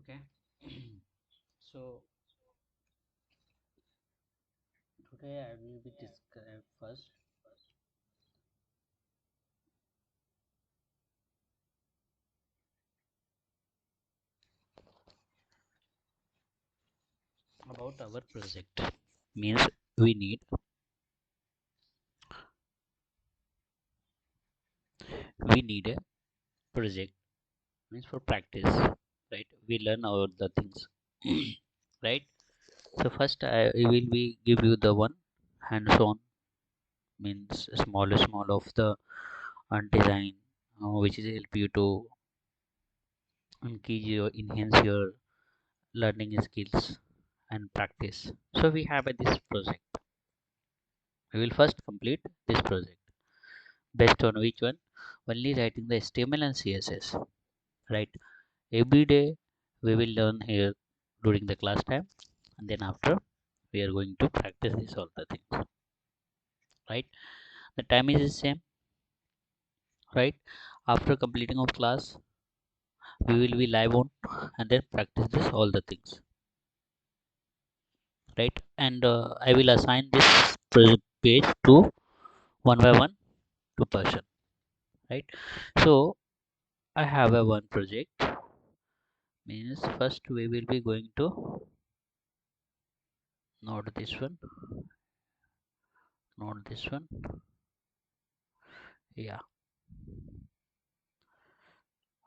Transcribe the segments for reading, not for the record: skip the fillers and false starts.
Okay. So today I will be describe first about our project. Means we need a project. Means for practice, right? We learn all the things, right? So first I will be give you the one hands-on, means small of the design, which is help you to enhance your learning skills and practice. So we have this project. We will first complete this project based on which one? Only writing the HTML and CSS, right? Every day we will learn here during the class time, and then after we are going to practice this all the things, right? The time is the same, right? After completing of class, we will be live on and then practice this all the things, right? And I will assign this project page to one by one to person, right? So I have a one project. Means first we will be going to not this one, not this one. Yeah,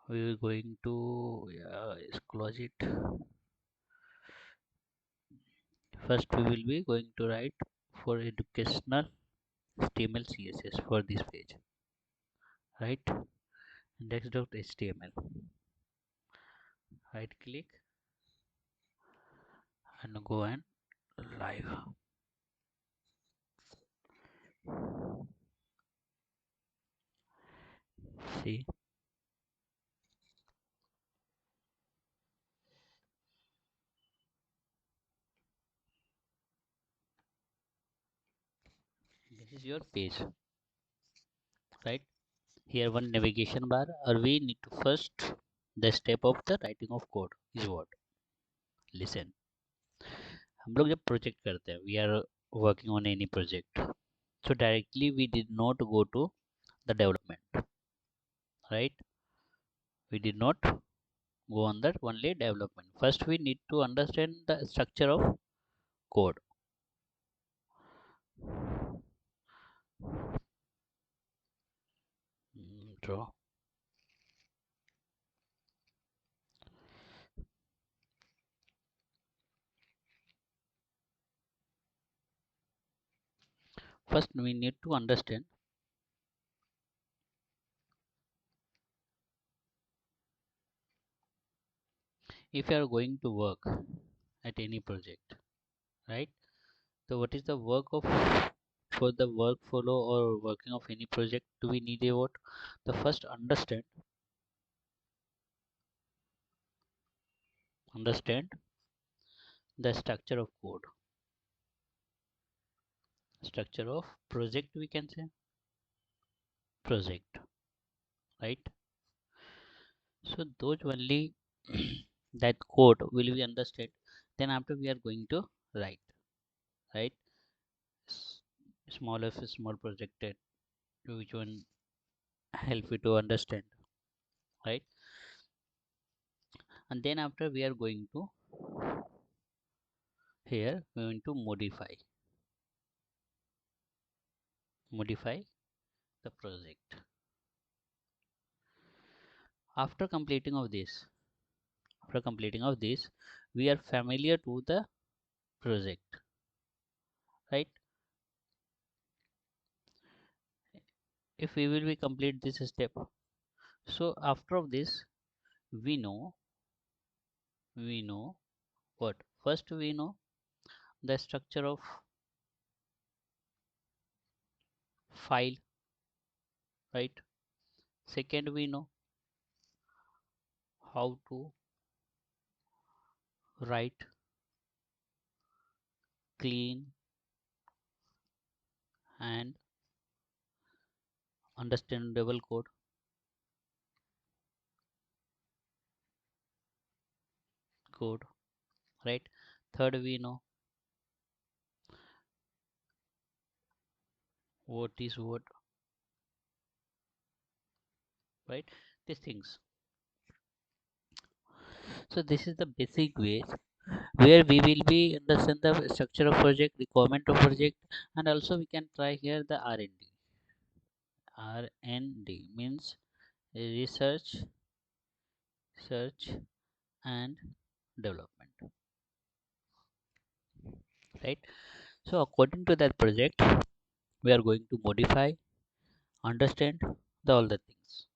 we are going to, yeah, is close it. First we will be going to write for educational HTML CSS for this page, right? Index.html. Right click and go and live. See, this is your page, right? Here one navigation bar, or we need to first the step of the writing of code is what? Listen, हम लोग जब project करते हैं, we are working on any project, so directly we did not go to the development, right? We did not go on that only development. First we need to understand the structure of code. Draw. First we need to understand if you are going to work at any project, right? So what is the work of for the workflow or working of any project? Do we need a what? The first understand the structure of code, structure of project, we can say project, right? So those only that code will be understood. Then after we are going to write, right? S- Small of a small project which one help you to understand, right? And then after we are going to here we are going to modify the project. After completing of this, after completing of this, we are familiar to the project, right? If we will be complete this step, so after of this we know what? First we know the structure of file, right? Second we know how to write clean and understandable code. code, right? Third, we know what is what, right? These things. So this is the basic way where we will be understand the structure of project, requirement of project, and also we can try here the R&D. R&D means research, search and development, right? So according to that project, we are going to modify, understand all the things,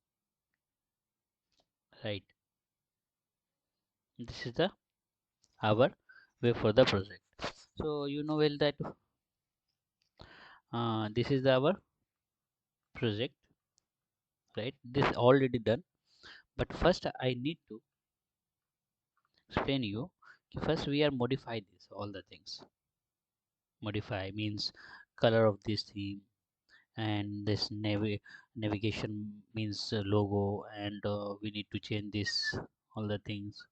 right? This is the our way for the project. So you know well that this is our project, right? This already done, but first I need to explain you. First we are modify this all the things. Modify means color of this theme, and this navigation means logo, and we need to change this all the things,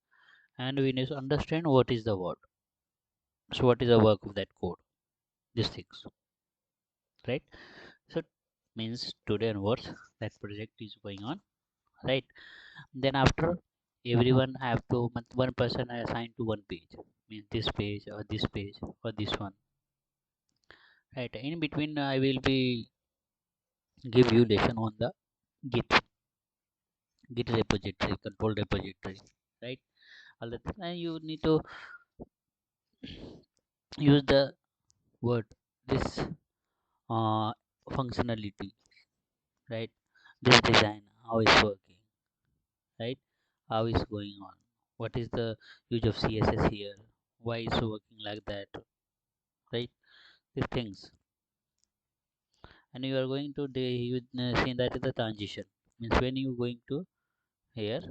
and we need to understand what is the word. So what is the work of that code, these things, right? So means today onwards that project is going on, right? Then after, everyone have to one person assigned to one page, means this page or this page or this one, right? In between I will be give you lesson on the git git repository, control repository, right? All the thing, and you need to use the word this functionality, right? This design, how it's working, right? How is going on? What is the use of CSS here? Why is working like that, right? These things, and you are going to you see that is the transition. Means when you going to here,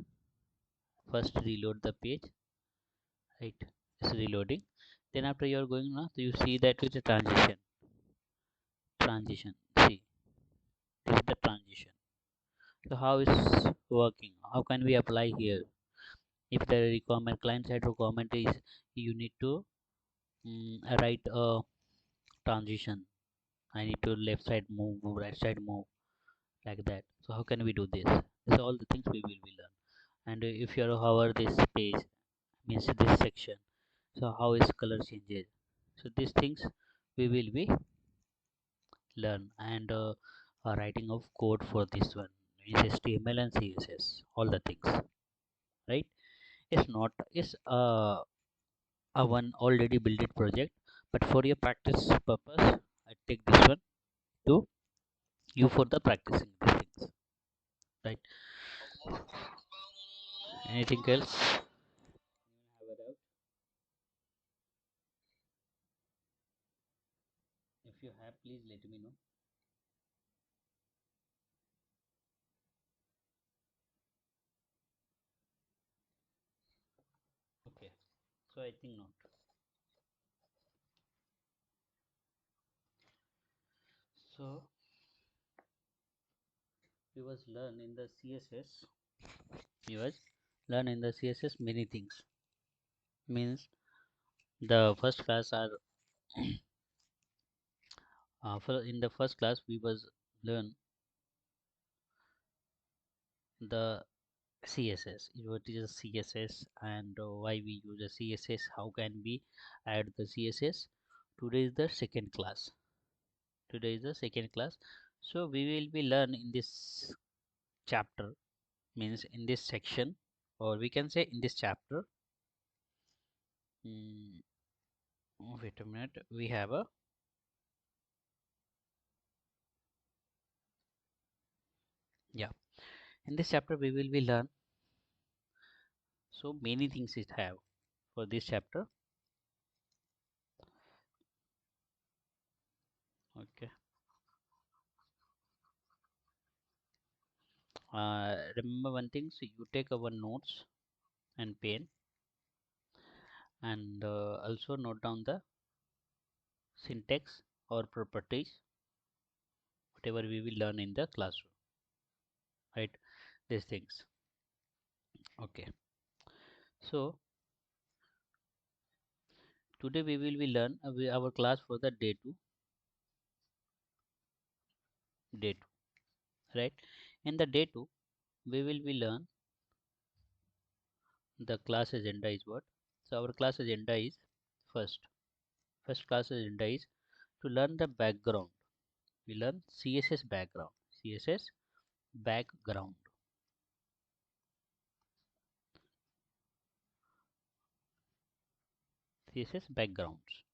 first reload the page, right? It's reloading. Then after you are going now, so you see that with the transition. Transition. See, this is the transition. So how is working? How can we apply here? If the requirement client side requirement is you need to write a transition. I need to left side move, right side move, like that. So how can we do this? These are all the things we will be learn. And if you are hover this page, means this section. So how is color changes? So these things we will be learn, and writing of code for this one is HTML and CSS, all the things, right? It's not it's a one already built it project, but for your practice purpose, I take this one to you for the practicing these things, right? Anything else? Have a doubt? If you have, please let me know. Okay, so I think not. So we was learn in the CSS. We was learn in the CSS many things. Means the first class are for in the first class we was learn the CSS. What is a CSS, and why we use a CSS? How can we add the CSS? Today is the second class. Today is the second class. So we will be learn in this chapter, means in this section, or we can say in this chapter. Mm, wait a minute. We have a yeah. In this chapter we will be learn so many things it have for this chapter. Okay. Remember one thing. So you take our notes and pen, and also note down the syntax or properties, whatever we will learn in the classroom, right? These things. Okay. So Today we will be learn our class for the day 2, right? In the day 2 we will be learn the class agenda is what. So our class agenda is first class agenda is to learn the background. We learn css background, background css backgrounds.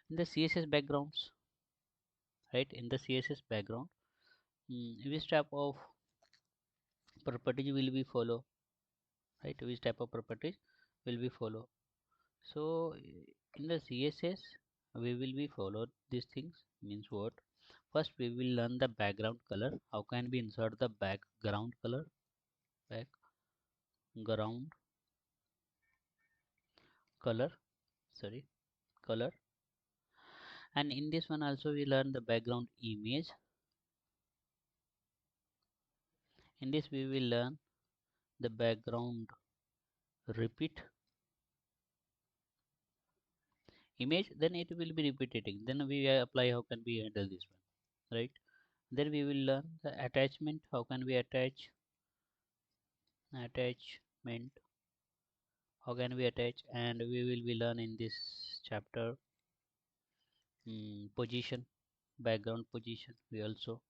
In the css backgrounds, right, in the css background, which type of properties will we follow, right, which type of properties will we follow. So in the css we will be follow these things. Means what? First we will learn the background color. How can we insert the background color? Background color, sorry, color. And in this one also we learn the background image. In this we will learn the background repeat image, then it will be repeating, then we apply how can we handle this one, right? Then we will learn the attachment. How can we attach attachment? How can we attach? And we will be learn in this chapter position, background position we also,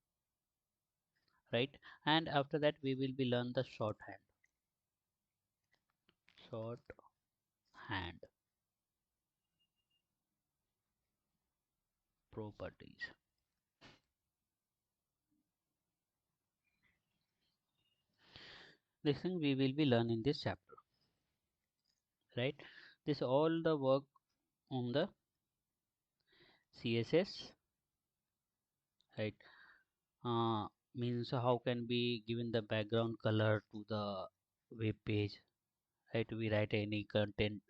right? And after that we will be learn the shorthand properties. This thing we will be learn in this chapter, right? This all the work on the css, right? Means how can be given the background color to the web page, right? We write any content.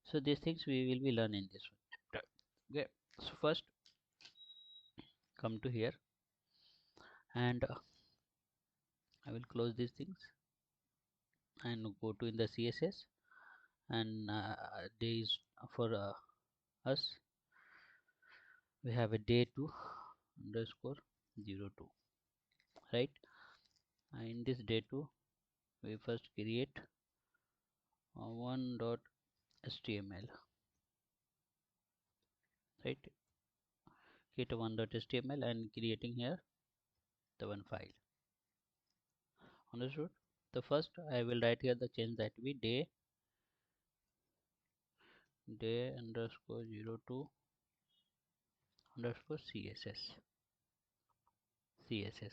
So these things we will be learn in this one chapter. Okay, so first come to here, and I will close these things and go to in the css. And days for us, we have a day 2 underscore 02, right? In this day 2 we first create one dot html, right? Create a one dot html and creating here the one file. Understood? The first I will write here the change that be day underscore 02 underscore css,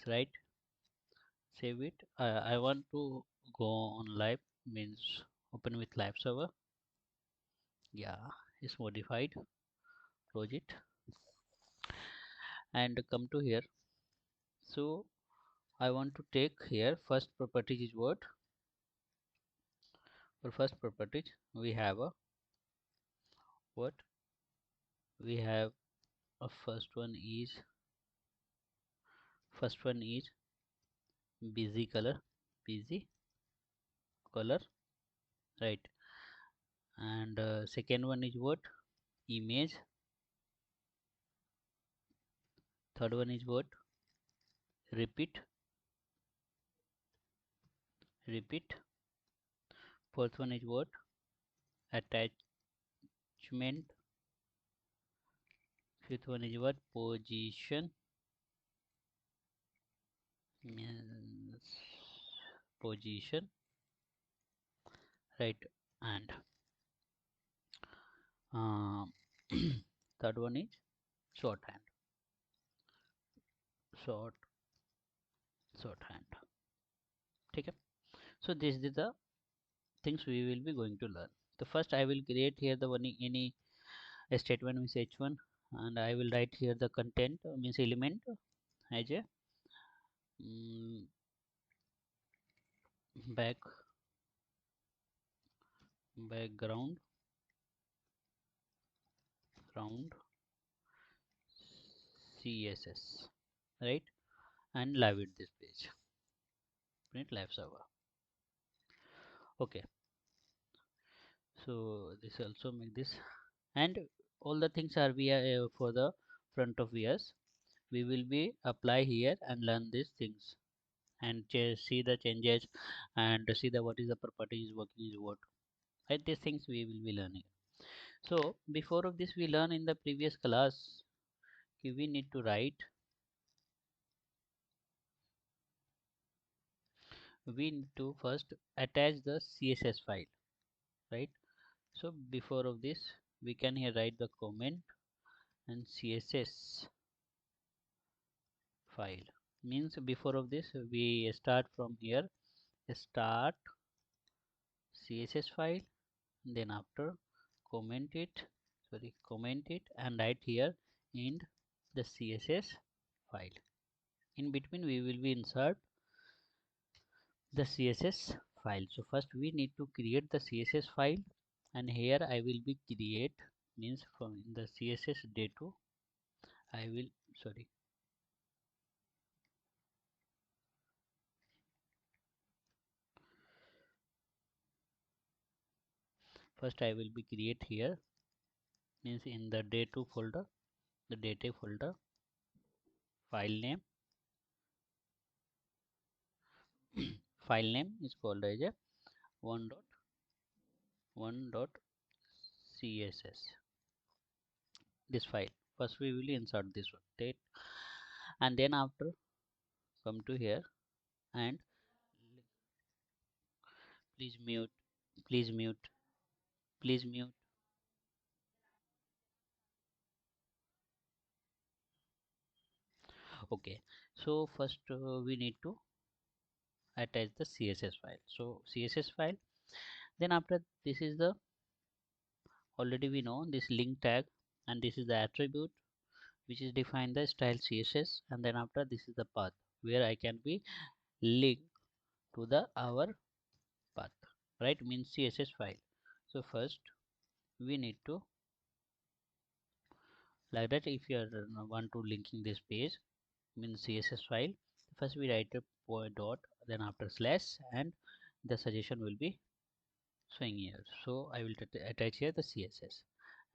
right? Save it. I want to go on live, means open with live server. Yeah, it's modified. Close it and come to here. So I want to take here first properties is what. For first properties we have a what, we have a first one is busy color, right? And second one is what, image. Third one is what, repeat. Fourth one is what, attachment. Fifth one is what, position, means position, right? And um, third one is shorthand, short shorthand. Okay, so this is the things we will be going to learn. The first I will create here the one any statement means h1, and I will write here the content means element as a um, back background ground css, right? And live it this page, print live server. Okay, so this also make this. and all the things are we for the front of us. We will be apply here and learn these things and see the changes and see the what is the property is working is what, right? These things we will be learning. So before of this we learn in the previous class, we need to write, we need to first attach the css file, right? So before of this we can here write the comment and css file, means before of this we start from here, start css file, then after comment it, comment it and write here in the css file. In between we will be insert the css file. So first we need to create the css file, and here I will be create, means from the css day2 I will, sorry, first I will be create here, means in the day2 folder, the data folder, file name file name is called as a 1.1.css. This file first we will insert this one date, and then after come to here and please mute, please mute, please mute. Okay, so first we need to attach the css file. So css file, then after this is the, already we know this link tag, and this is the attribute which is define the style css, and then after this is the path where I can be link to the our path, right? Means css file. So first we need to, like that, if you are want to linking this page, means css file, first we write a dot, then after slash, and the suggestion will be showing here. So I will attach here the css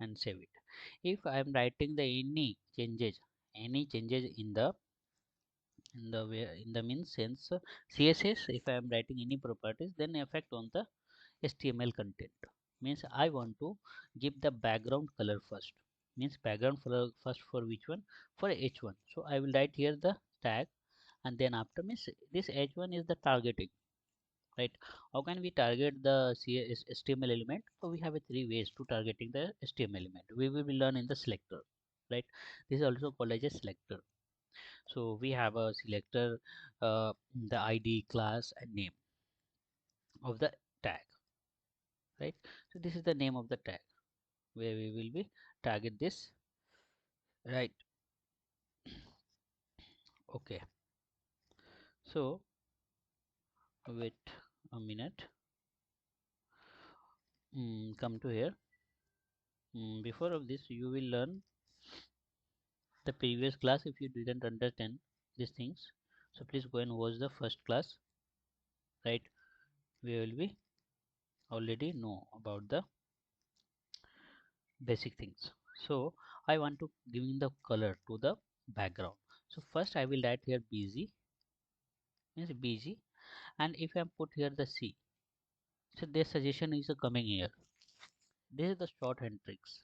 and save it. If I am writing the any changes in the way, in the means sense, css, if I am writing any properties, then affect on the html content, means I want to give the background color first, means background for first for which one, for h1. So I will write here the tag, and then after, means this h1 is the targeting, right? How can we target the html element? So we have three ways to targeting the html element. We will learn in the selector, right? This is also called as a selector. So we have a selector, the id, class and name of the tag, right? So this is the name of the tag where we will be target this, right? Okay, so wait a minute. Come to here. Before of this you will learn the previous class if you didn't understand these things. So please go and watch the first class, right? We will be already know about the basic things. So I want to giving the color to the background. So first I will write here bg, means bg, and if I put here the c, so their suggestion is coming here. This is the shorthand tricks,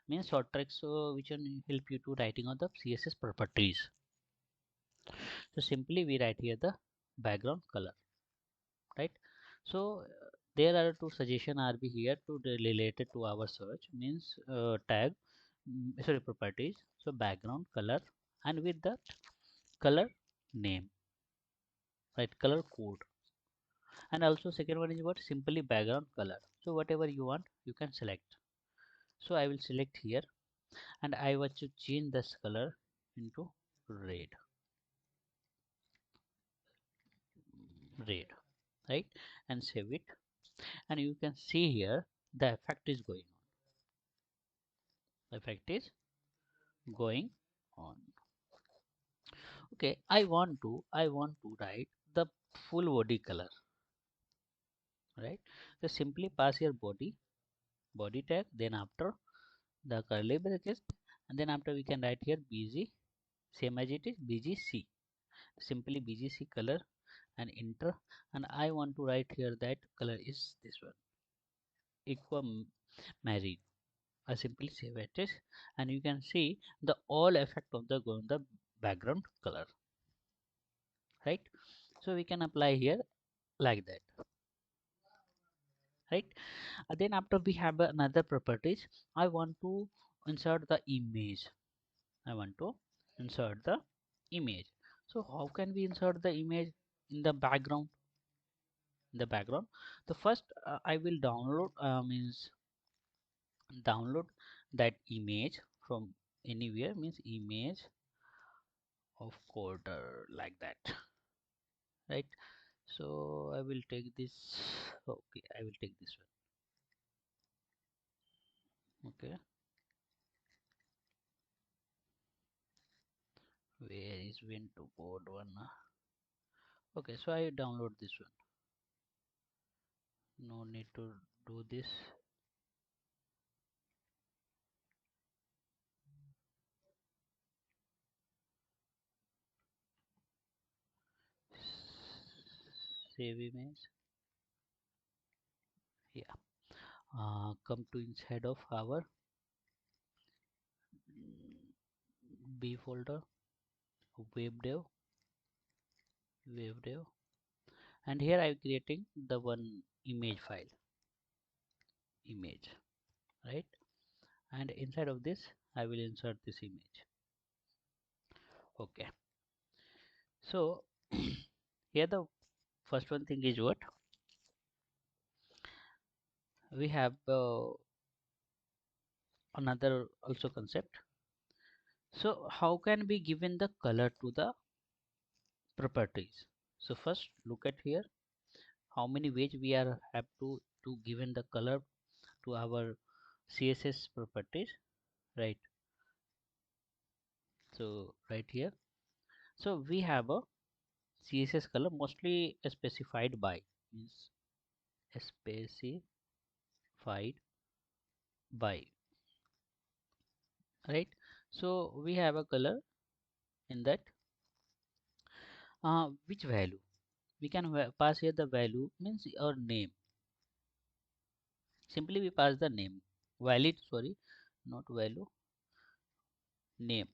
means short tricks, so which can help you to writing on the css properties. So simply we write here the background color, right? So there are two suggestion are be here to related to our search, means tag, sorry, properties. So background color, and with the color name, right? Color code. And also second one is what, simply background color. So whatever you want you can select. So I will select here, and I want to change this color into red, red, right? And save it, and you can see here the effect is going on, the effect is going on. Okay, I want to write the full body color, right? So simply pass your body tag, then after the curly bracket, and then after we can write here bg, same as it is bgc, simply bgc color, and enter. And I want to write here that color is this one, aquamarine. I simply save it, and you can see the all effect of the background color, right? So we can apply here like that, right? Then after we have another properties, I want to insert the image. I want to insert the image. So how can we insert the image in the background? The first I will download that image from anywhere, means image of coder, like that, right? So I will take this. Okay, I will take this one. Okay, where is win to code one? Okay, so I download this one. No need to do this. Save image. Yeah. Come to inside of our B folder, webdev, webdev, and here I am creating the one image file, image, right? And inside of this I will insert this image. Okay, so here the first one thing is what we have, another also concept. So how can we given the color to the properties? So first look at here, how many ways we are have to given the color to our css properties, right? So right here, so we have a css color mostly specified by, means specified by, right? So we have a color in that, which value we can pass here, the value means our name, simply we pass the name, valid, sorry, not value, name,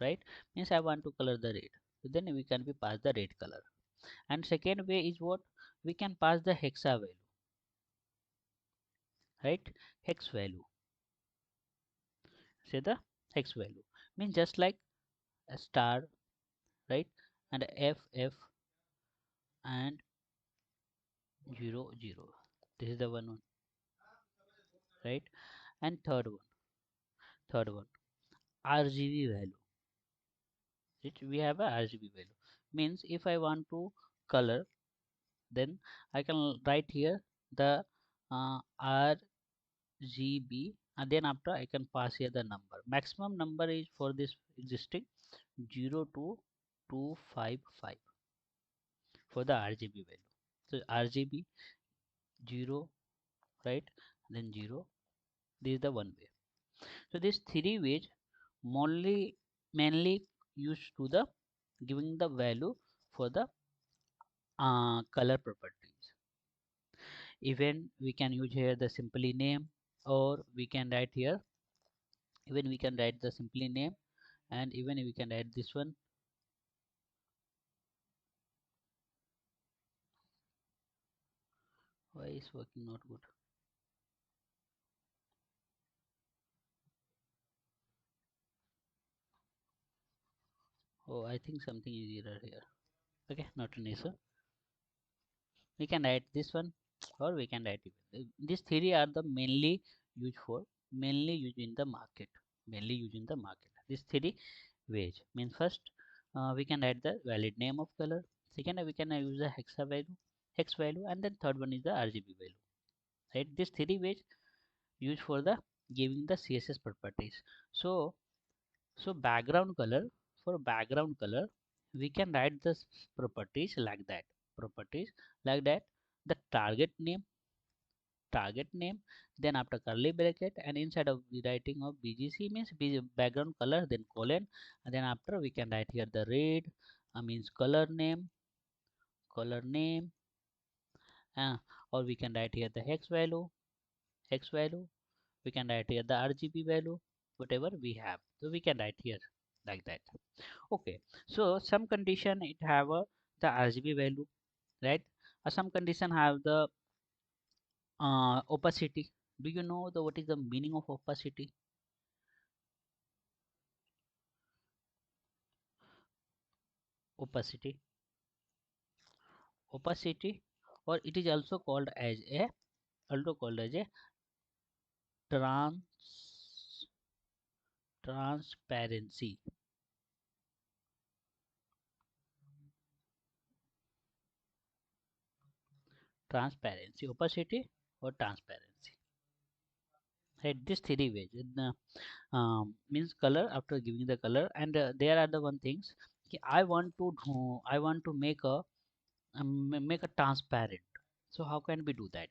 right? Means I want to color the red, so then we can be pass the red color. And second way is what, we can pass the hexa value, right? Hex value, say the hex value, means just like a star, right? And ff and 00, this is the one, right? And third one rgb value, which we have a rgb value, means if I want to color, then I can write here the rgb, and then after I can pass here the number, maximum number is for this existing 0 to 255 for the rgb value. So rgb 0, right? Then 0, this is the one way. So these three ways mainly used to the giving the value for the color properties. Even we can use here the simply name, or we can write here, even we can write the simply name, and even we can write this one. Why is working not good? Oh, I think something is error here. Okay, not an issue. We can write this one, or we can write it. These three are the mainly used in the market, mainly used in the market. These three ways means first, we can write the valid name of color. Second, we can use the hex value, and then third one is the rgb value, right? These three ways used for the giving the css properties. So background color, for background color we can write the properties like that, properties like that, the target name, target name, then after curly bracket, and inside of the writing of bgc means background color, then colon, and then after we can write here the red means color name, or we can write here the hex value, we can write here the RGB value, whatever we have, so we can write here like that. Okay, so some condition it have the RGB value, right? Some condition have the opacity. Do you know the what is the meaning of opacity? Opacity, opacity, or it is also called as a trans transparency. Transparency, opacity, or transparency. Right, this three ways. Means color after giving the color, and there are the one things. Okay, I want to make a transparent. So how can we do that?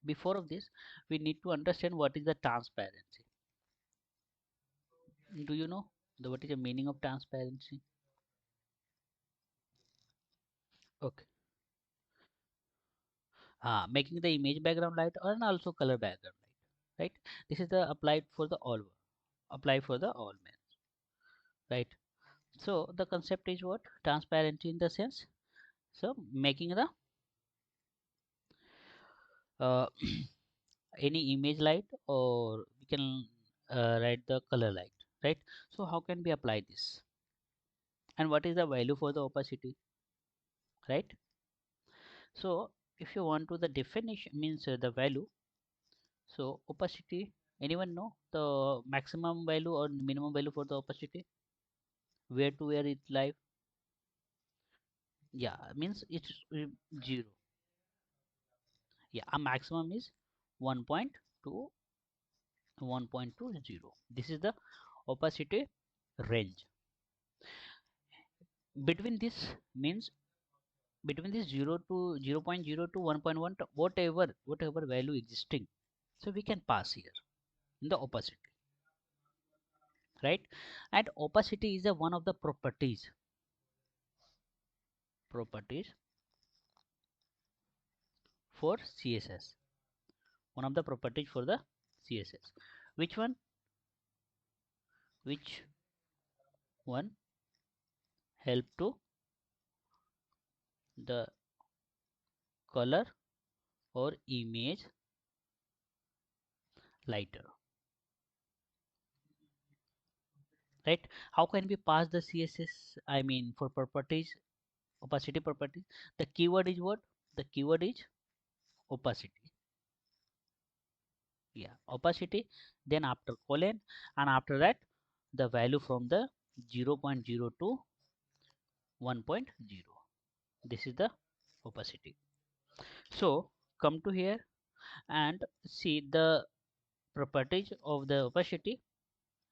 Before of this, we need to understand what is the transparency. Do you know what is the meaning of transparency? Okay. Making the image background light or and also color background light. Right. This is the apply for the all men. Right. So the concept is what transparency in the sense. So making the uh, any image light, or we can write the color light, right? So how can we apply this, and what is the value for the opacity, right? So if you want to the definition means the value, so opacity, anyone know the maximum value or minimum value for the opacity, where to where it live? Yeah, means it's 0. Yeah, a maximum is 1.2 1.20. This is the opacity range. Between this means between this 0 to 0.0 to 1.1, whatever value existing, so we can pass here in the opacity, right? And opacity is a one of the properties for CSS, one of the properties for the CSS. Which one? Which one help to the color or image lighter, right? How can we pass the CSS, I mean for properties, opacity properties? The keyword is what? The keyword is opacity. Yeah, opacity, then after colon, and after that the value from the 0.0 to 1.0. This is the opacity. So come to here and see the properties of the opacity,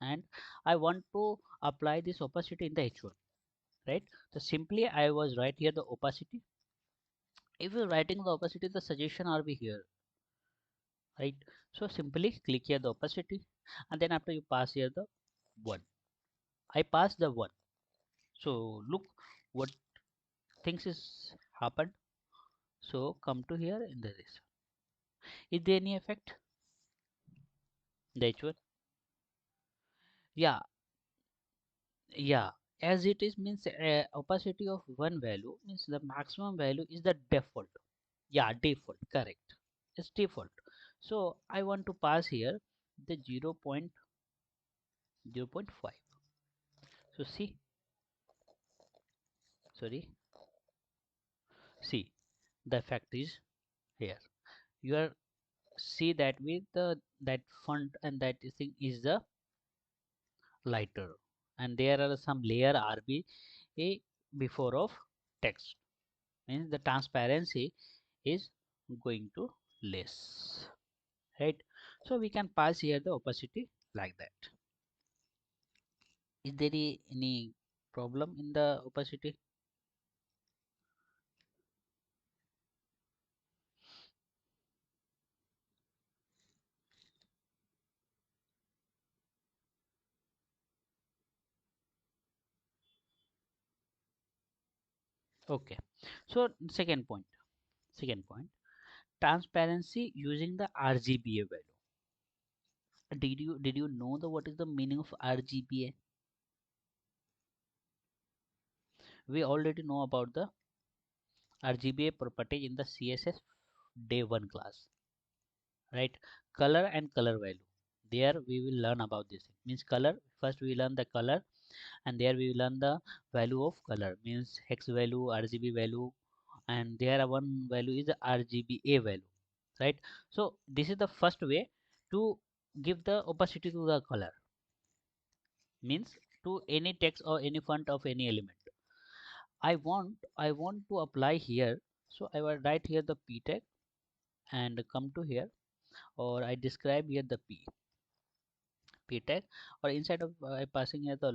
and I want to apply this opacity in the h1, right? So simply I was write here the opacity. If you're writing the opacity, the suggestion are be here, right? So simply click here the opacity, and then after you pass here the 1. I pass the 1. So look what things is happened. So come to here in the this, is there any effect? The h1, yeah, yeah, as it is means opacity of one value means the maximum value is the default. Yeah, default, correct, it's default. So I want to pass here the 0.5. So see, sorry, see the effect is here. You are see that with the that font and that thing is the lighter, and there are some layer RB a before of text, means the transparency is going to less, right? So we can pass here the opacity like that. Is there any problem in the opacity? Okay, so second point, transparency using the RGBA value. Did you know the what is the meaning of RGBA? We already know about the RGBA property in the CSS day 1 class, right? Color and color value, there we will learn about this. Means color, first we learn the color, and there we will learn the value of color, means hex value, RGB value, and there one value is the RGBA value, right? So this is the first way to give the opacity to the color, means to any text or any font of any element. I want to apply here, so I will write here the p tag and come to here, or I describe here the p tag, or inside of I passing here the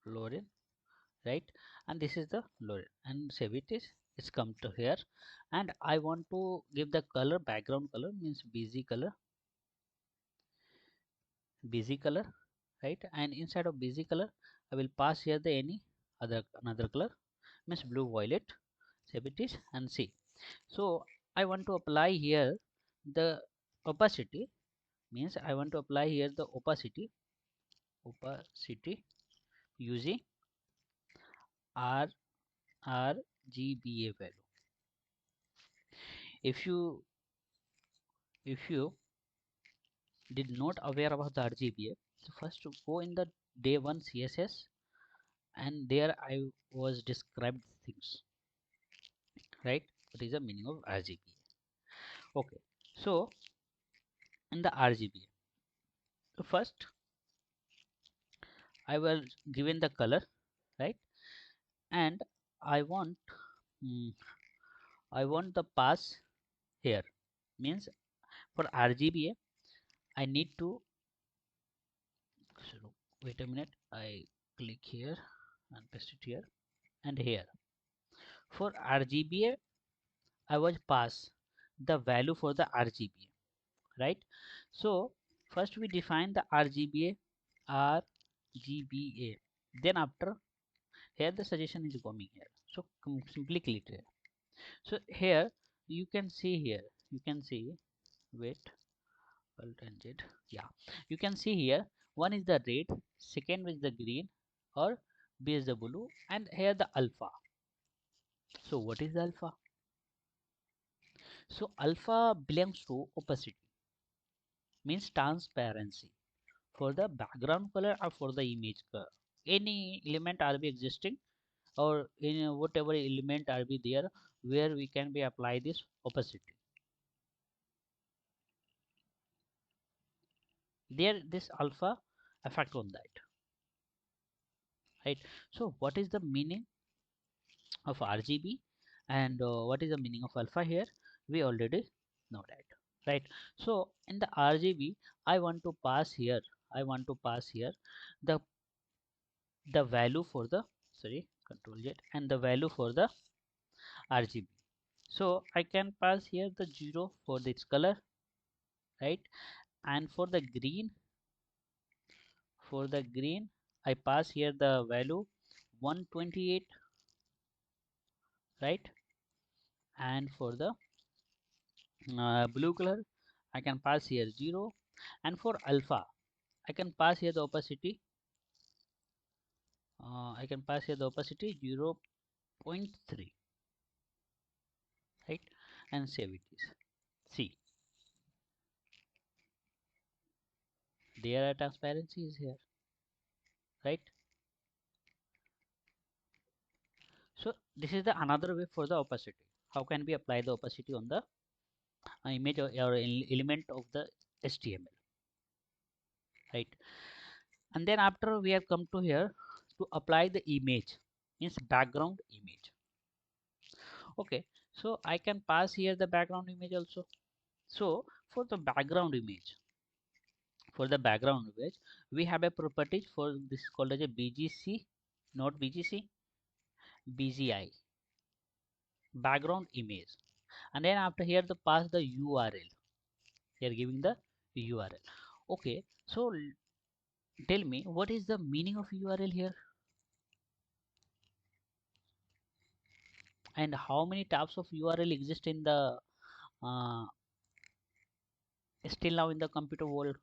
Lauren, right? And this is the Lauren, and save it is, it's come to here, and I want to give the color, background color, means busy color, right? And inside of busy color I will pass here the any another color, means blue violet, save it is, and see. So I want to apply here the opacity, means I want to apply here the opacity using R RGBA value. If you did not aware about the RGBA, so first to go in the day 1 CSS, and there I was described things, right? What is the meaning of RGBA? Okay, so in the RGBA, so first I will given the color, right? And I want mm, I want the pass here, means for RGBA I need to, so wait a minute, I click here and paste it here and here. For RGBA I was pass the value for the RGBA, right? So first we define the RGBA, then after here the suggestion is coming here, so simply click here. So here you can see here, you can see, wait, Alt and Z, yeah, you can see here, one is the red, second is the green, or B is the blue, and here the alpha. So what is the alpha? So alpha belongs to opacity, means transparency for the background color or for the image color. Any element are be existing, or in whatever element are be there, where we can be apply this opacity. There this alpha effect on that, right? So what is the meaning of RGB, and what is the meaning of alpha here? We already know that, right? So in the RGB I want to pass here, I want to pass here the value for the, sorry, control Z, and the value for the RGB. So I can pass here the 0 for this color, right? And for the green I pass here the value 128, right? And for the blue color I can pass here 0, and for alpha I can pass here the opacity, I can pass here the opacity 0.3, right? And save it is, see, there transparency is here, right? So this is the another way for the opacity. How can we apply the opacity on the image or element of the HTML, right? And then after we have come to here to apply the image, means background image. Okay, so I can pass here the background image also. So for the background image, we have a property for this called as a BGC, not BGC, BGI, background image. And then after here the pass the URL, they are giving the URL. Okay, so tell me what is the meaning of URL here? and how many types of URL exist in the uh, still now in the computer world.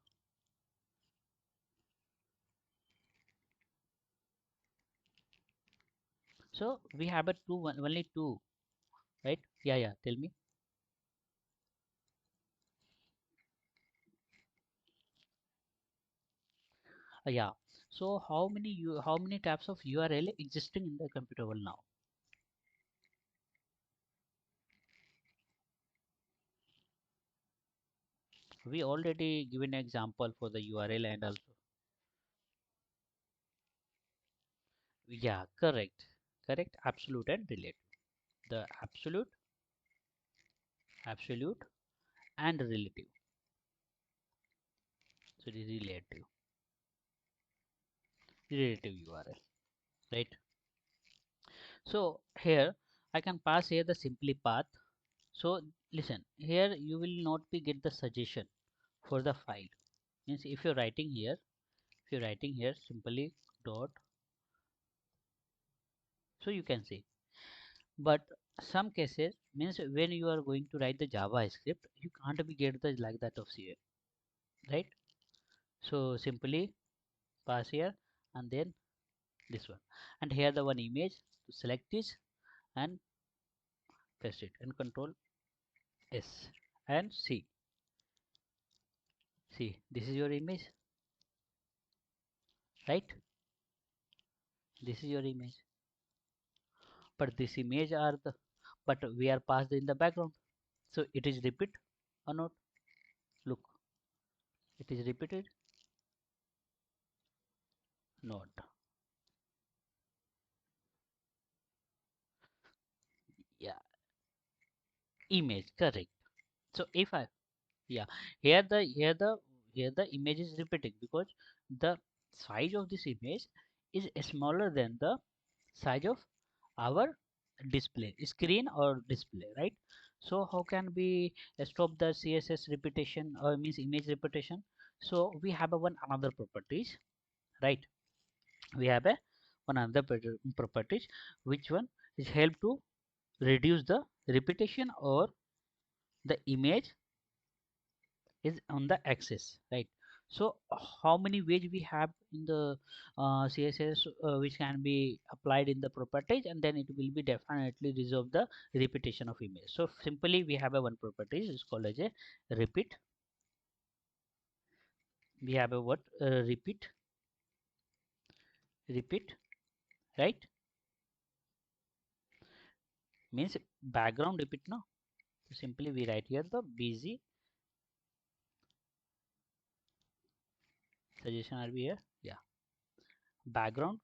So we have a only two, right? Yeah, tell me. Yeah, so how many types of URL existing in the computer world now? We already given example for the URL and also. Yeah, correct, absolute and relative. The absolute and relative. So the relative URL, right? So here I can pass here the simply path. So listen, here you will not be get the suggestion for the file. Means if you're writing here, simply dot, so you can see. But some cases means when you are going to write the JavaScript, you can't be get the like that of CA, right? So simply pass here and then this one, and here the one image to select this and paste it and control S and see this is your image, right? This is your image, but this image are the, but we are passed in the background, so it is repeat or not? Look, it is repeated, not. Yeah, image, correct. So if I, yeah, here the image is repeating because the size of this image is smaller than the size of our display screen or display, right? So how can we stop the CSS repetition or means image repetition? So we have a one another properties, right? We have a one another properties, which one is help to reduce the repetition or the image is on the axis, right? So how many ways we have in the CSS which can be applied in the properties, and then it will be definitely resolve the repetition of image. So simply we have a one properties is called as a repeat. We have a what repeat, right? Means background repeat, no? So simply we write here the busy suggestion are be here, yeah, background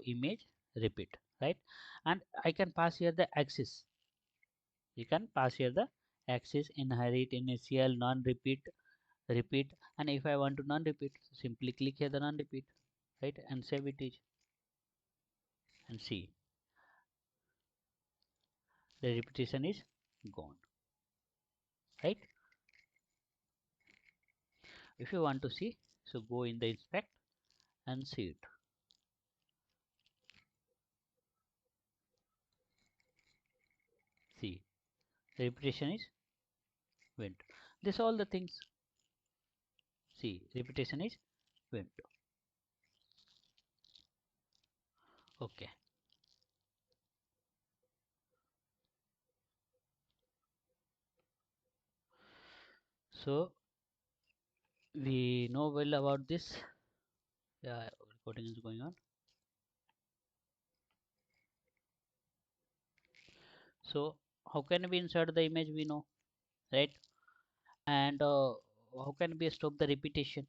image repeat, right? And I can pass here the axis. You can pass here the axis, inherit, initial, non-repeat, repeat, and if I want to non-repeat, simply click here the non-repeat, right, and save it is, and see the repetition is gone, right? If you want to see, so go in the inspect and see it. See, the repetition is went. This all the things. See, repetition is went. Okay. So we know well about this. Yeah, recording is going on. So how can we insert the image? We know, right? And how can we stop the repetition?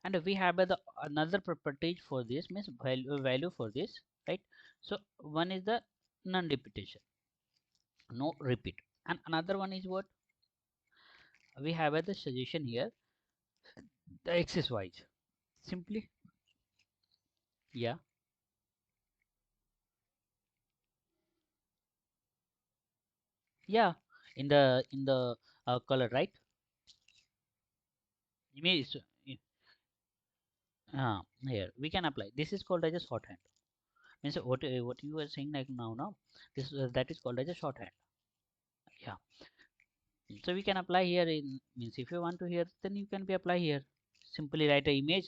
And we have the another property for this means value for this, right? So one is the non-repetition, no repeat, and another one is what we have the suggestion here, the axis wise, simply, yeah, yeah, in the color, right? Image, here we can apply, this is called as a shorthand, Means what you are saying like now this that is called as a shorthand. Yeah, so we can apply here in, means if you want to here, then you can be apply here. Simply write a image,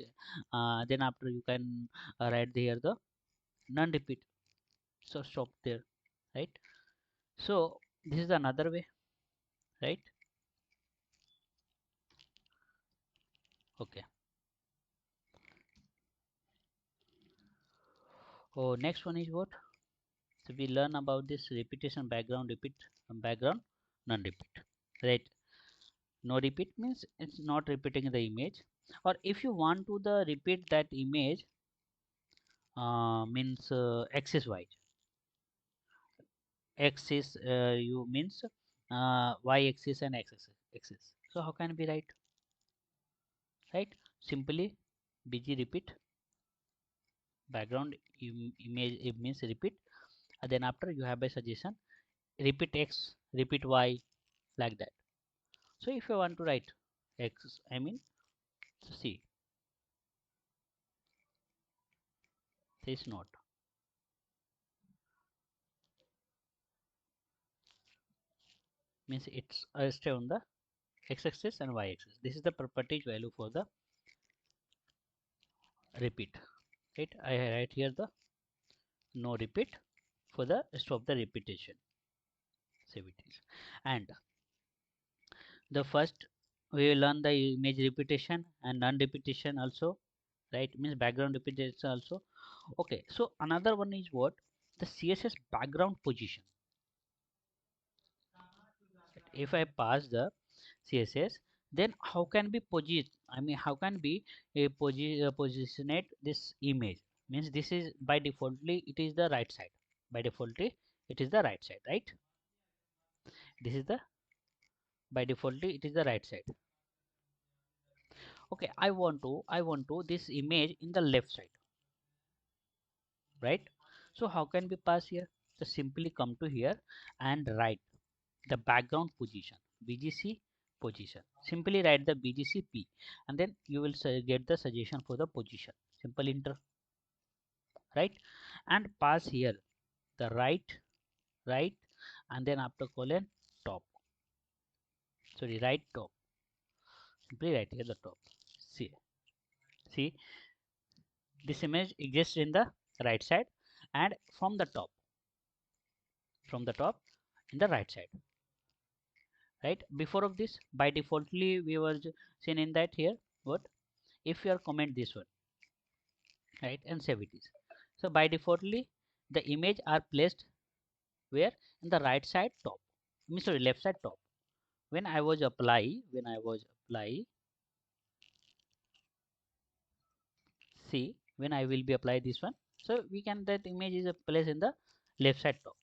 then after you can write here the non-repeat. So stop there, right? So this is another way, right? Okay. Oh, next one is what? So we learn about this repetition, background repeat, background non-repeat, right? No repeat means it's not repeating the image, or if you want to the repeat that image, means axis wise. Axis you means y axis and x axis. So how can we write? Right? Simply bg repeat background image, it means repeat, and then after you have a suggestion, repeat x, repeat y, like that. So if you want to write x, I mean, see, this not, means it's stay on the x-axis and y-axis. This is the properties value for the repeat, right? I write here the no repeat for the stop the repetition. Save it is. And the first we will learn the image repetition and non-repetition also, right? Means background repetition also. Okay, so another one is what? The CSS background position. If I pass the CSS, then how can be position, I mean how can be a positionate this image? Means this is by defaultly it is the right side, by defaultly it is the right side, right? This is the, by defaultly it is the right side. Okay, I want to this image in the left side, right? So how can we pass here? Just simply come to here and write the background position, bgc position. Simply write the bgcp, and then you will get the suggestion for the position. Simple enter, right? And pass here the right, and then after colon top, sorry, right top. Simply write here the top. See, this image exists in the right side, and from the top in the right side, right? Before of this, by defaultly we were seen in that here what, if you are comment this one, right, and save it is. So by defaultly the image are placed where? In the right side top, I mean sorry, left side top. When I was apply, see, when I will be apply this one, so we can, that image is a place in the left side top,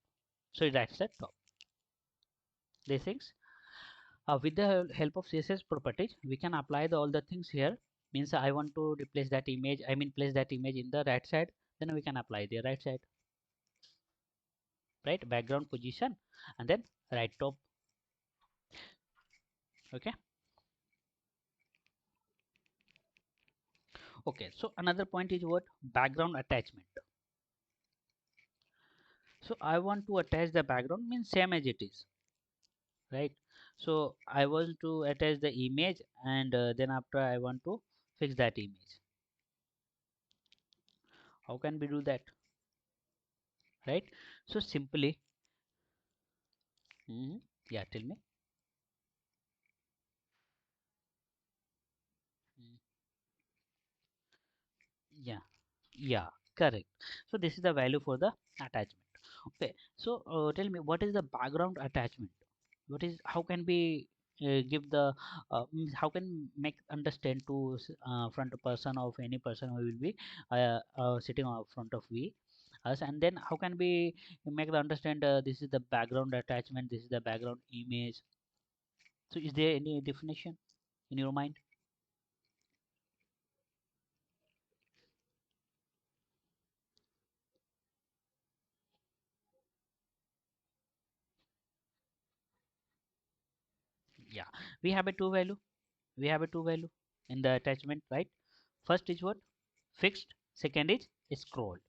so right side top. These things, with the help of CSS properties we can apply all the things here. Means I want to replace that image, I mean place that image in the right side, then we can apply the right side, right? Background position, and then right top. Okay. Okay, so another point is what? Background attachment. So I want to attach the background, means same as it is, right? So I want to attach the image, and then after I want to fix that image. How can we do that, right? So simply, yeah, tell me. Mm, yeah, yeah, correct. So this is the value for the attachment. Okay, so tell me, what is the background attachment? What is, how can we give the means how can make understand to front person of any person who will be sitting on front of we us, and then how can we make the understand this is the background attachment, this is the background image? So is there any definition in your mind? Yeah, we have a two value, in the attachment, right? First is what? Fixed. Second is scrolled.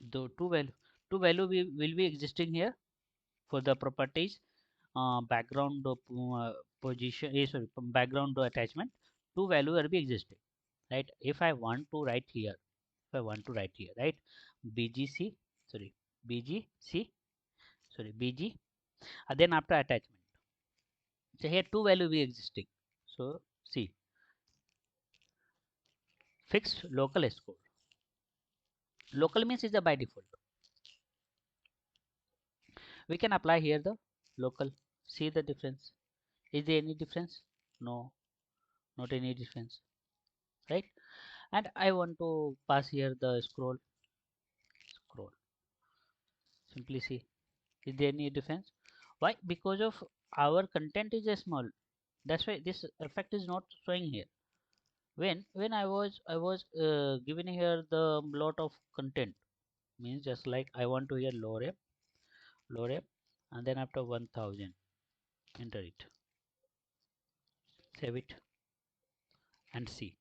The two value will be existing here for the properties. Background position sorry, background attachment, two value will be existing, right? If I want to write here, right, bgc sorry bgc sorry bg, then after attachment, so here two value be existing. So see, fixed local score. Local means is the by default. We can apply here the local. See the difference. Is there any difference? No, not any difference, right? And I want to pass here the scroll. Simply see. Is there any difference? Why? Because of our content is a small. That's why this effect is not showing here. When I was giving here the lot of content, means just like I want to here lower rep, and then after 1000 enter it, save it, and see.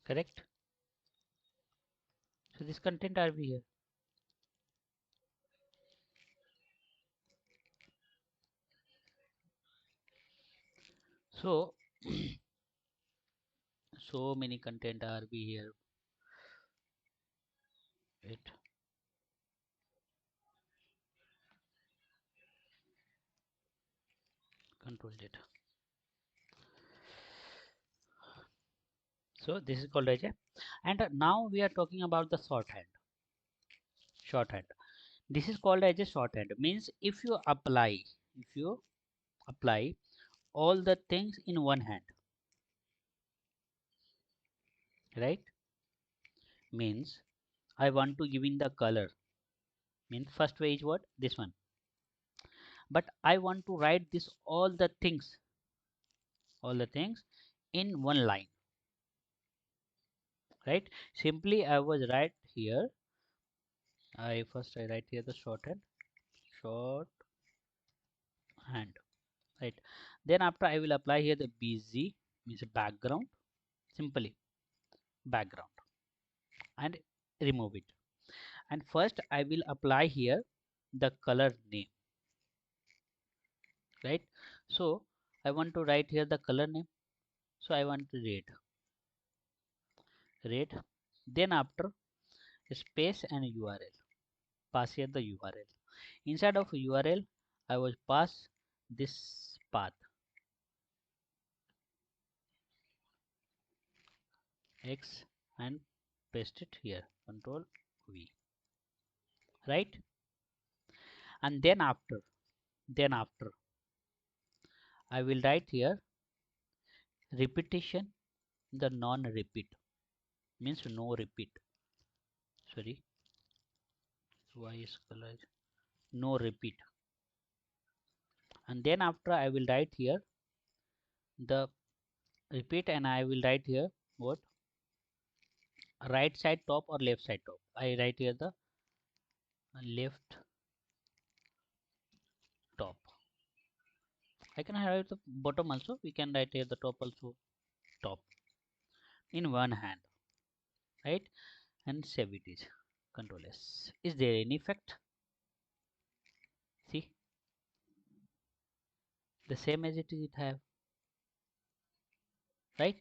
Correct? So this content are be here. So so many content are be here. It control data. So this is called as a, and now we are talking about the shorthand. This is called as a shorthand. Means if you apply all the things in one hand, right? Means I want to give in the color. Means first way is what? This one. But I want to write this all the things in one line, right? Simply I was write here. I write here the shorthand, right? Then after I will apply here the bg, means background, simply background, and remove it. And first I will apply here the color name, right? So I want to write here the color name, so I want to red. Then after space and url, pass here the url. Inside of url I will pass this path x and paste it here, control v, right? And then after I will write here repetition, the non repeat, means no repeat, sorry, y is color, no repeat. And then after I will write here the repeat, and I will write here what, right side top or left side top. I write here the left top. I can write the bottom also, we can write here the top also, top, in one hand, right? And save it is control s. Is there any effect? See, the same as it is it have, right?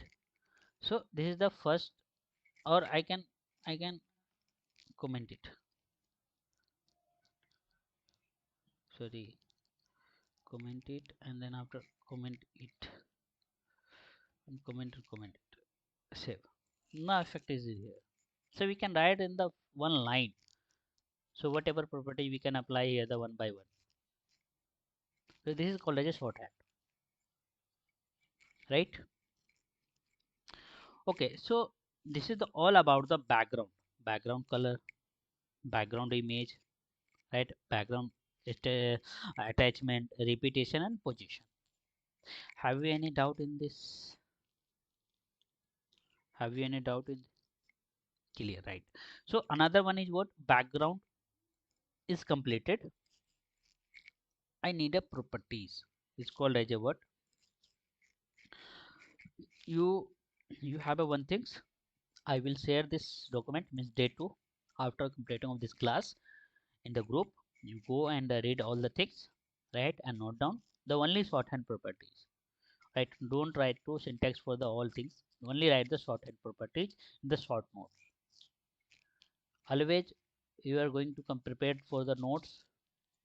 So this is the first, or I can comment it, sorry, comment it, and then after comment it, and comment it, save. No effect is here. So we can write in the one line. So whatever property we can apply here the one by one. So this is called as a shorthand, right? Okay, so this is the all about the background color, background image, right? Background attachment, repetition, and position. Have you any doubt in this? Have you any doubt in clear, right? So another one is what, background is completed. I need a properties. is called as a what? You have a one things. I will share this document means day 2 after completing of this class in the group. You go and read all the things, right, and note down the only shorthand properties, right. Don't write to syntax for the all things, only write the shorthand properties in the short notes. Always you are going to come prepared for the notes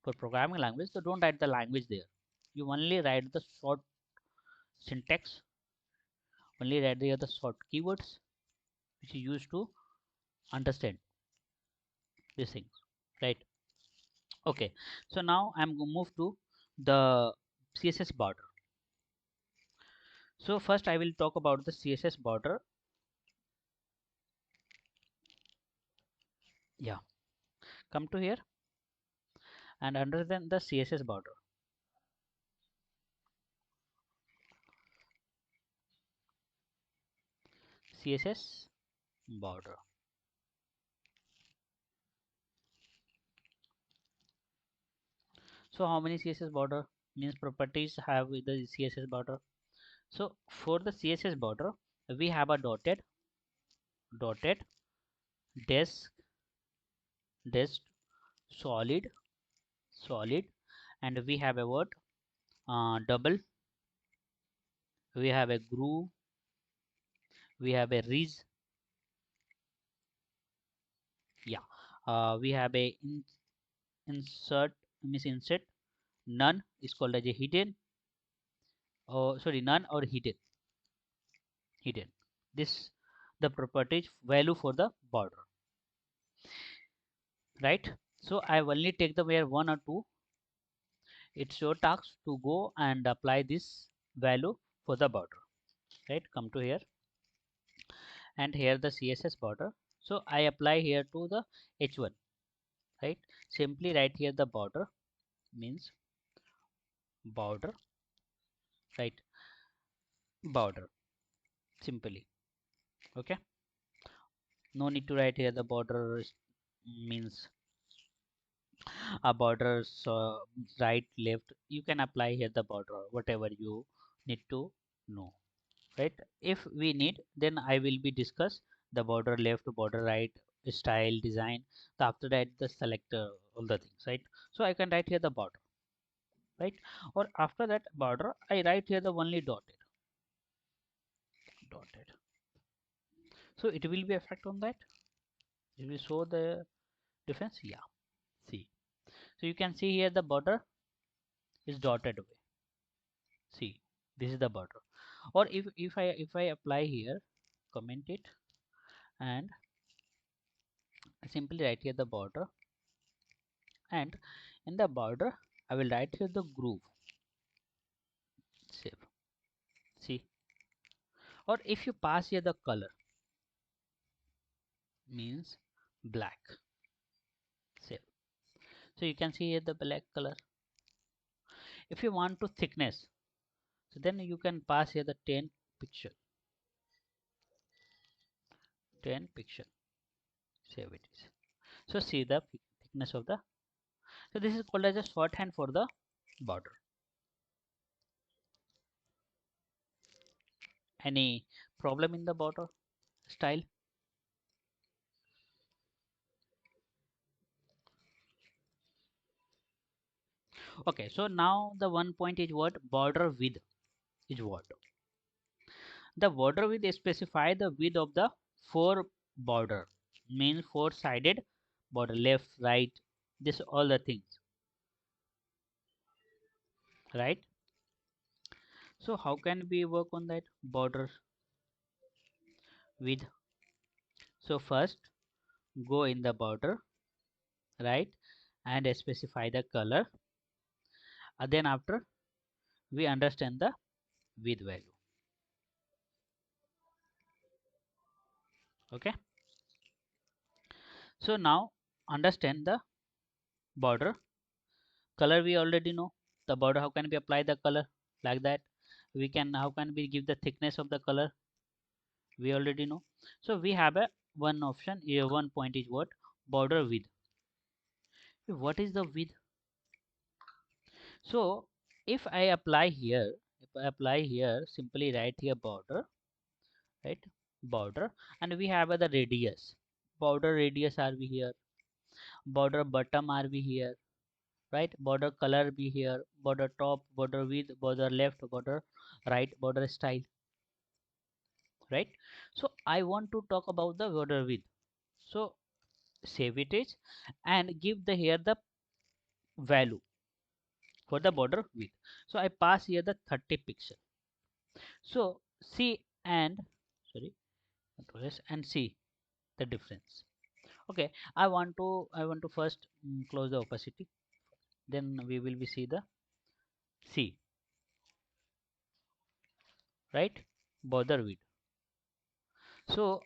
for programming language, so don't write the language there. You only write the short syntax, only write the short keywords which you use to understand these things, right. Okay, so now I'm going to move to the CSS border. So first I will talk about the CSS border. Yeah, come to here and under then the CSS border. CSS border. So how many CSS border means properties have with the CSS border? So for the CSS border, we have a dotted, desk, desk, solid, solid, and we have a word double. We have a groove. We have a res. Yeah. We have a insert means insert. None is called as a hidden. Oh, sorry, none or hidden. This the properties value for the border, right? So I only take the where one or two. It's your task to go and apply this value for the border, right. Come to here and here the CSS border. So I apply here to the h1, right. Simply write here the border means border, right, border simply. Okay, no need to write here the border means a border, so right left you can apply here the border whatever you need to know, right. If we need, then I will be discuss the border left, border right, style, design. So after that the selector, all the things, right. So I can write here the border, right, or after that border I write here the only dotted. So it will be effect on that, it will show the difference. Yeah, see, so you can see here the border is dotted away. See, this is the border. Or if I apply here, comment it, and simply write here the border, and in the border I will write here the groove. Save. See, or if you pass here the color means black. Save. So you can see here the black color. If you want to thickness, so then you can pass here the 10 pixel. 10 pixel. Save it is. So see the thickness of the. So this is called as a shorthand for the border. Any problem in the border style? Okay, so now the one point is what border width is what the border width specify the width of the four border means four sided border, left, right, this all the things, right. So how can we work on that border width? So first go in the border, right, and specify the color, and then after we understand the width value. Okay, so now understand the border color. We already know the border, how can we apply the color like that. We can, how can we give the thickness of the color, we already know. So we have a one option here, one point is what border width. What is the width? So if I apply here, simply write here border, right? Border, and we have the radius. Border radius are we here? Border bottom are we here? Right? Border color be here. Border top, border width, border left, border right, border style. Right? So I want to talk about the border width. So save it is and give the here the value for the border width. So I pass here the 30 pixel. So see and sorry, Ctrl S and see the difference. Okay, I want to first close the opacity. Then we will be see the see, right, border width. So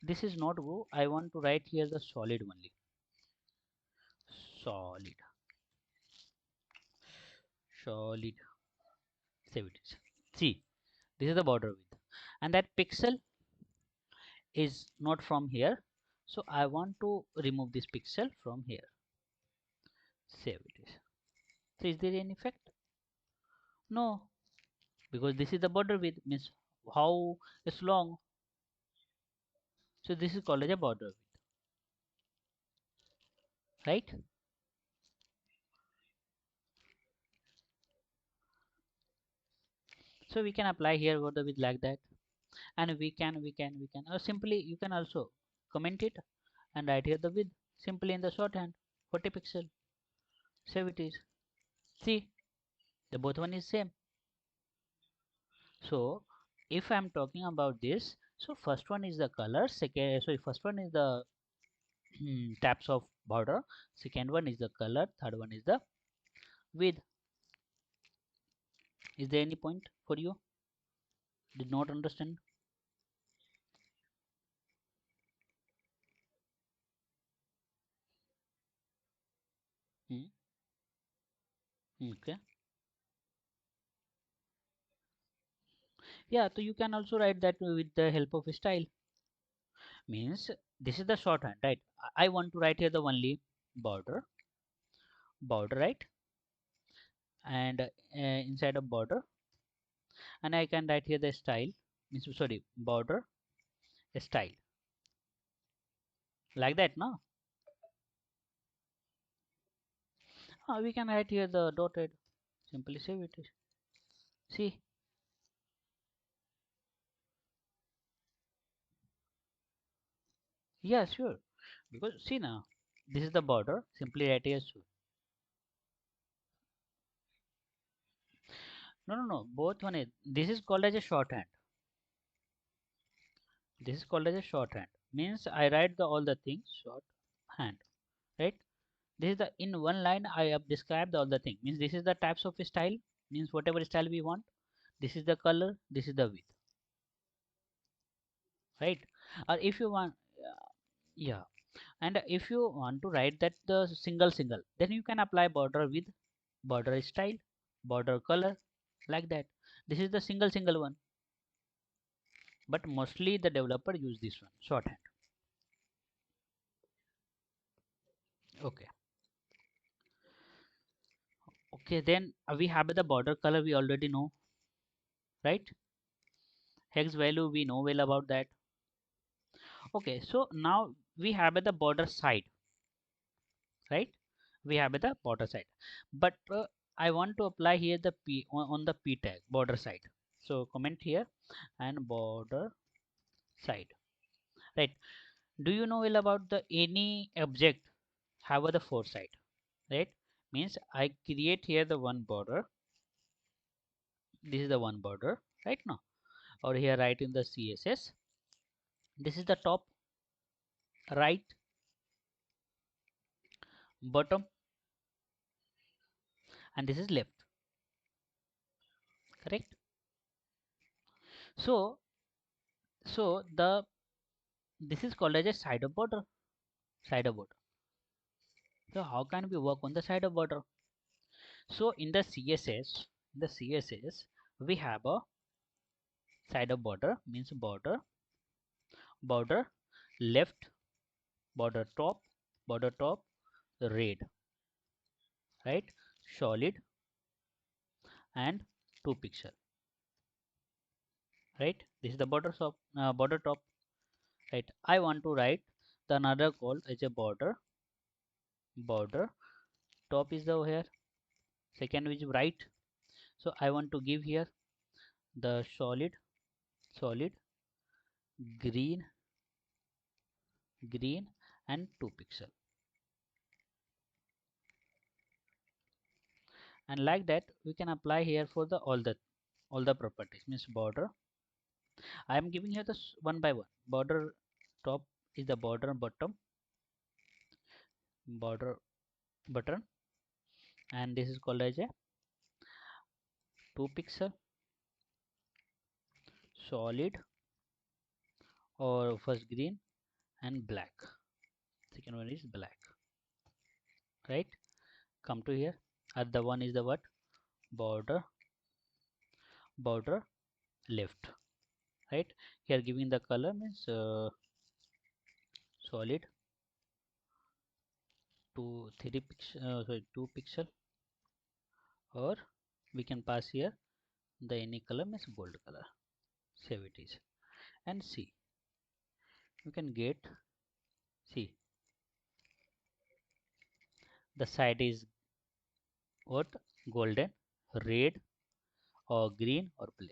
this is not go. I want to write here the solid only. Solid, solid. Save it is. See, this is the border width, and that pixel is not from here. So I want to remove this pixel from here. Save it is. So is there any effect? No, because this is the border width means how it's long. So this is called as a border width, right? So we can apply here border width like that, and we can or simply you can also comment it and write here the width simply in the shorthand 40 pixel. Save it is. See, the both one is same. So if I'm talking about this, so first one is the color, second, sorry, first one is the tabs of border, second one is the color, third one is the width. Is there any point for you? Did not understand? Hmm. Okay. Yeah, so you can also write that with the help of style. Means this is the shorthand, right? I want to write here the only border, right? And inside of border, and I can write here the style. Means sorry, border style like that, no? We can write here the dotted. Simply save it. See, yeah, sure. Because see now, this is the border. Simply write here. No, no, no. Both one is. This is called as a shorthand. This is called as a shorthand. Means I write the all the things shorthand, right? This is the in one line I have described all the thing. Means this is the types of style. Means whatever style we want. This is the color. This is the width, right? Or if you want, yeah. And if you want to write that the single, then you can apply border with border style, border color, like that. This is the single one, but mostly the developer use this one shorthand. Okay, okay. Then we have the border color. We already know, right? Hex value we know well about that. Okay, so now we have the border side, right? We have the border side, but I want to apply here the p on the p tag border side. So comment here and border side, right? Do you know well about the any object have the four side, right? Means I create here the one border. This is the one border, right now, or here right in the CSS. This is the top, right, bottom, and this is left, correct? So the this is called as a side of border, side of border. So how can we work on the side of border? So in the CSS, we have a side of border means border left, border top, red, right? Solid, and 2 pixel, right? This is the border top, right? I want to write the another called as a border top is the here, second is right. So I want to give here the solid green and 2 pixel, and like that we can apply here for the all the properties. Means border, I am giving here this one by one. Border top is the border border button, and this is called as a 2 pixel solid, or first green and black, second one is black, right? Come to here, other one is the what, border left, right? Here giving the color means solid 2 pixel, or we can pass here the any color means gold color. Save it is, and see, you can get, see, the side is what, golden, red, or green, or black.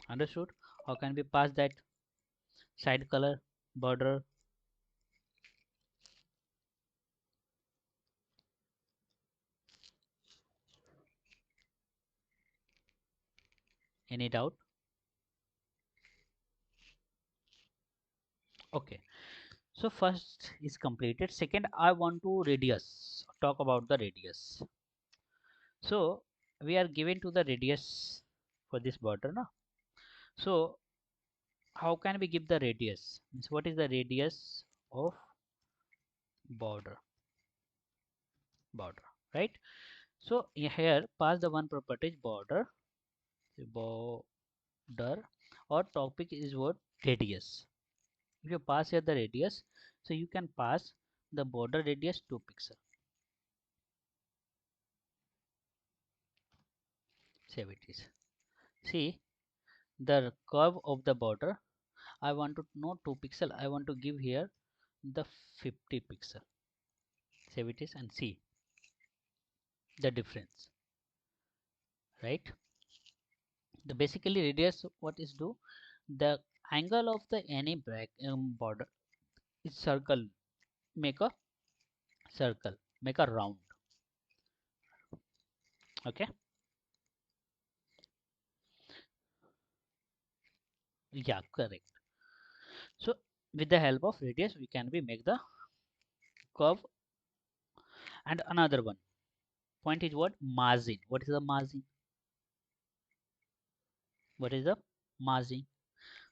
Understood? How can we pass that side color border? Any doubt? Okay, so first is completed. Second, I want to talk about the radius. So we are given to the radius for this border now. So how can we give the radius? Means what is the radius of border, right? So here pass the one property is border, or topic is what, radius. If you pass here the radius, so you can pass the border radius 2 pixel. Save it is. See, the curve of the border, I want to know 2 pixel, I want to give here the 50 pixel. Save it is, and see the difference, right? The basically radius what is do, the angle of the any border is circle, make a circle, make a round. Okay, yeah, correct. So with the help of radius we can be make the curve. And another one point is what, margin. What is the margin? What is the margin?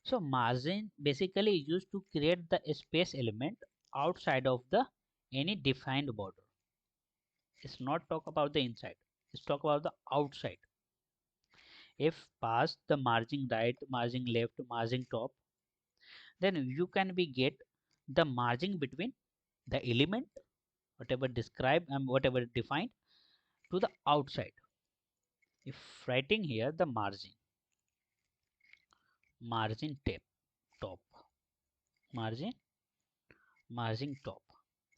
So margin basically used to create the space element outside of the any defined border. It's not talk about the inside, it's talk about the outside. If pass the margin right, margin left, margin top, then you can be get the margin between the element whatever described and whatever defined to the outside. If writing here the margin top, margin top,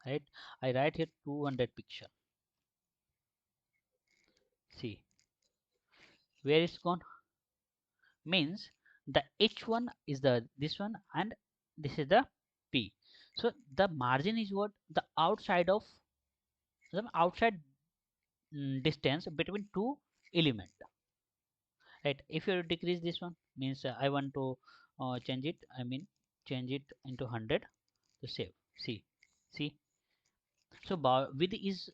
right? I write here 200 pixel. See where it's gone, means the h1 is the this one, and this is the p. So the margin is what, the outside of the outside distance between two element, right? If you decrease this one, means I want to change it, I mean change it into 100 to save. See, so width is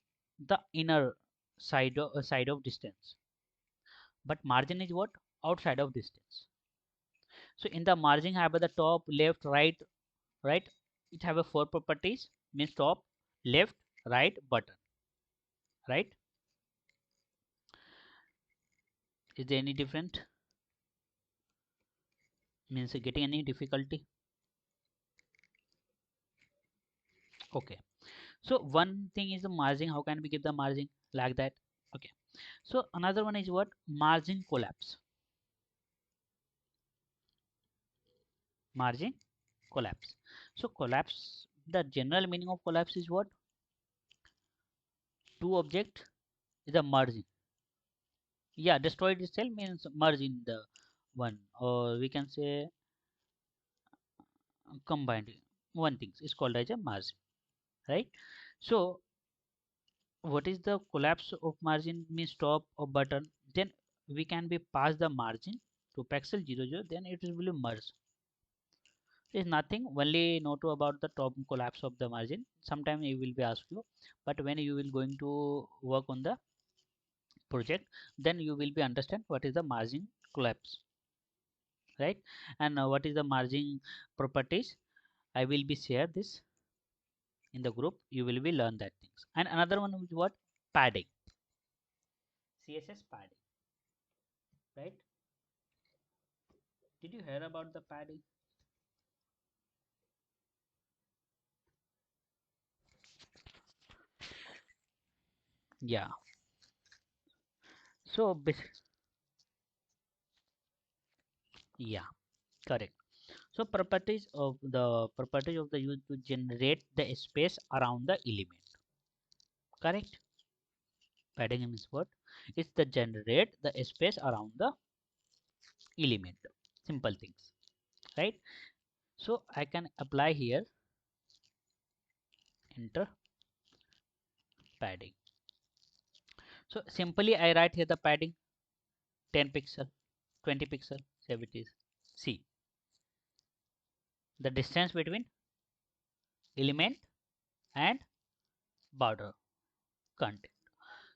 the inner side of distance, but margin is what, outside of distance. So in the margin have the top, left, right, it have a 4 properties, means top, left, right, button, right? Is there any different, means getting any difficulty? Okay, So one thing is the margin. How can we give the margin like that? Okay. So another one is what? Margin collapse. Margin collapse. So collapse, the general meaning of collapse is what? Two object is a merging. Yeah, destroyed itself means merge in the one, or we can say combined one things is called as a margin, right? So what is the collapse of margin means top of button, then we can be pass the margin to pixel 00, then it will be merge. Is nothing, only know to about the top collapse of the margin. Sometime it will be asked you, but when you will going to work on the project, then you will be understand what is the margin collapse, right? And what is the margin properties, I will be share this in the group, you will be learn that things. And another one is what? Padding. CSS padding, right? Did you hear about the padding? Yeah. So yeah, correct. So properties of the use to generate the space around the element, correct? Padding means what? It's the generate the space around the element. Simple things, right? So I can apply here, enter padding. So simply I write here the padding 10 pixel, 20 pixel, say it is. See the distance between element and border content.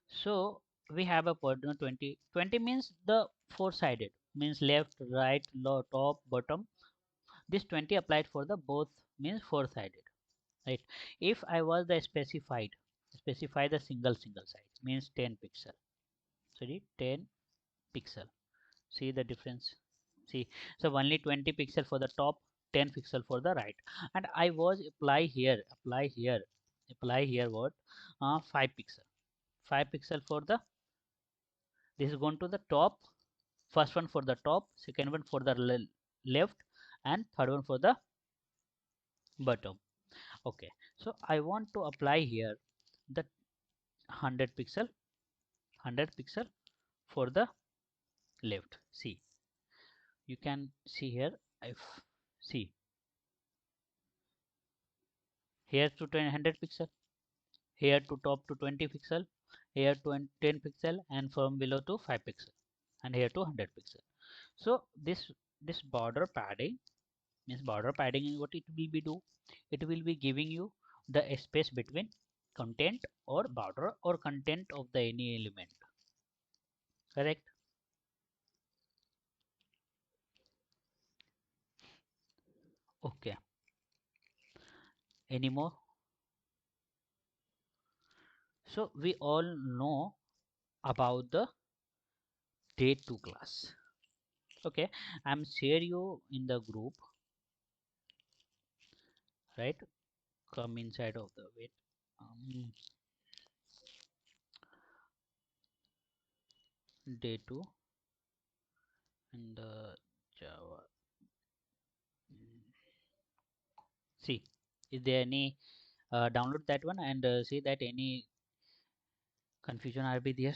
So we have a pattern 20. 20 means the four sided, means left, right, low, top, bottom. This 20 applied for the both, means four sided, right? If I was the specify the single side means 10 pixel. Sorry, 10 pixel. See the difference. See, so only 20 pixel for the top, 10 pixel for the right. And I was apply here what? 5 pixel. 5 pixel for the, this is going to the top, first one for the top, second one for the left, and third one for the bottom. Okay, so I want to apply here the 100 pixel, 100 pixel for the left. See, you can see here, if see here to 100 pixel, here to top to 20 pixel, here to 10 pixel, and from below to 5 pixel, and here to 100 pixel. So this border padding means border padding is what it will be do, it will be giving you the space between content or border or content of the any element, correct? Okay, any more? So we all know about the day2 class. Okay, I'm share you in the group, right? Come inside of the wait, um, day2 and the Java. See, is there any download that one and see that any confusion are be there.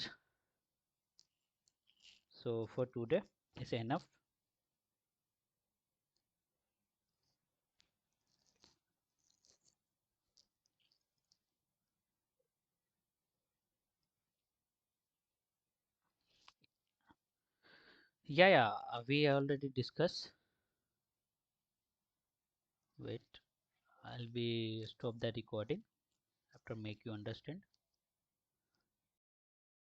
So for today is enough. Yeah, we already discussed. Wait, I'll be stop the recording after make you understand.